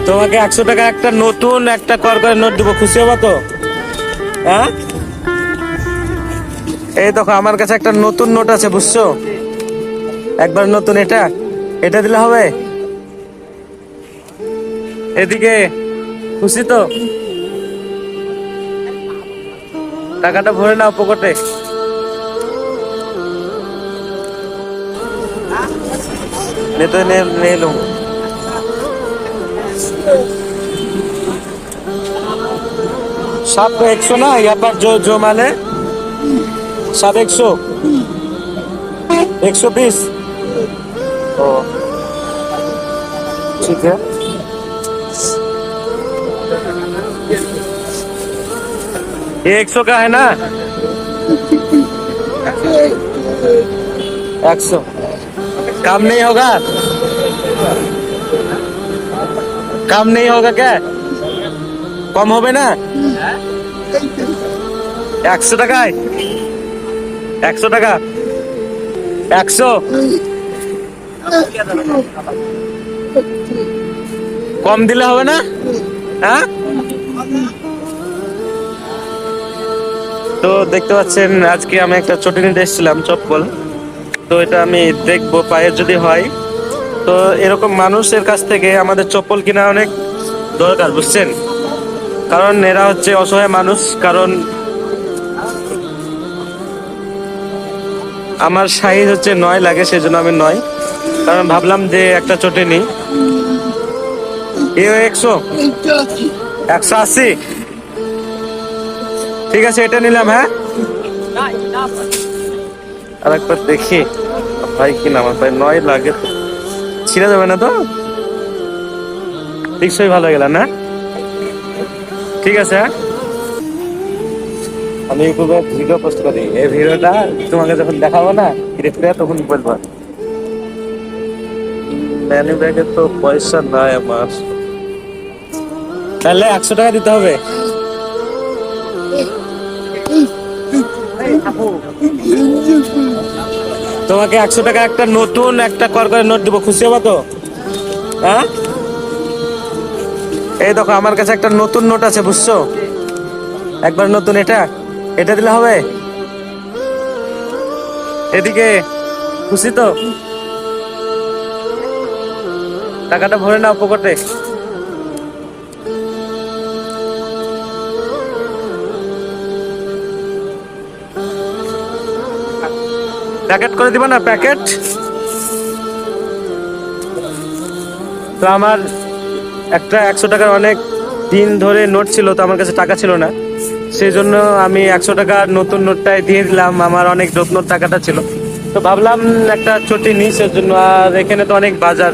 তোমাকে 100 টাকা একটা নতুন একটা করকরের নোট দেবো, খুশি হবা তো? হ্যাঁ, এই দেখো আমার কাছে একটা নতুন নোট আছে, বুঝছো? একবার নতুন, এটা এটা দিলে হবে? এদিকে, খুশি তো? টাকাটা ভরে নাও পকেটে। ले तो ले लूं। सब 100 ना, यहाँ पर जो माल है सब 100, 120। ओ ठीक है, ये 100 का है ना? 100 काम नहीं होगा? काम नहीं होगा क्या? कम होबे ना? 100 টাকায়, 100 টাকা, 100 কম দিলে হবে না? হ্যাঁ, তো দেখতে পাচ্ছেন আজকে আমি একটা চটি নিতে এসেছিলাম, চপ্পল। তো এটা আমি দেখবো পায়ের যদি হয়, তো এরকম মানুষের কাছ থেকে আমাদের চপ্পল কিনা অনেক দরকার, বুঝছেন? কারণ এরা হচ্ছে অসহায় মানুষ। কারণ আমার সাইজ হচ্ছে 9 লাগে, সেজন্য আমি 9, কারণ ভাবলাম যে একটা চটি নিই। 100, 180, ঠিক আছে এটা নিলাম। হ্যাঁ, আর একবার দেখি ভাই কি নাম, ভাই 9 লাগে তো, ছিঁড়ে যাবে না তো? টিকসই ভালো হয়ে গেল না? ঠিক আছে, হ্যাঁ আমি ইউটিউবে ভিডিও পোস্ট করি, এই ভিডিওটা তোমাকে যখন দেখাবো না ডিরেক্টরে, তখন বলবো ম্যানি ব্যাগে তো পয়সা নাই আমার, তাহলে 100 টাকা দিতে হবে। তোমাকে 100 টাকা একটা নতুন একটা করকরের নোট দেবো, খুশি হবা তো? হ্যাঁ, এই দেখো আমার কাছে একটা নতুন নোট আছে, বুঝছো? একবার নতুন, এটা এটা দিলে হবে? এদিকে, খুশি তো? টাকাটা ভরে নাও পকেটে। প্যাকেট করে দিবা না, প্যাকেট? তো আমার একটা 100 টাকার অনেক দিন ধরে নোট ছিল, তো আমার কাছে টাকা ছিল না, সেই জন্য আমি 100 টাকার নতুন নোটটাই দিয়ে দিলাম। আমার অনেক যত্ন টাকাটা ছিল, তো ভাবলাম একটা চটি নিই, সেজন্য। আর এখানে তো অনেক বাজার,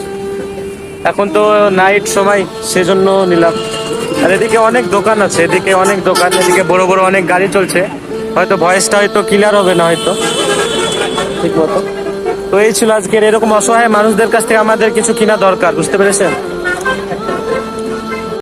এখন তো নাইট সময়, সেজন্য নিলাম। আর এদিকে অনেক দোকান আছে, এদিকে অনেক দোকান, এদিকে বড় বড় অনেক গাড়ি চলছে, হয়তো ভয়েসটা হয়তো ক্লিয়ার হবে না হয়তো ঠিক মতো। তো এই ছিল আজকের, এরকম অসহায় মানুষদের কাছ থেকে আমাদের কিছু কিনা দরকার, বুঝতে পেরেছেন?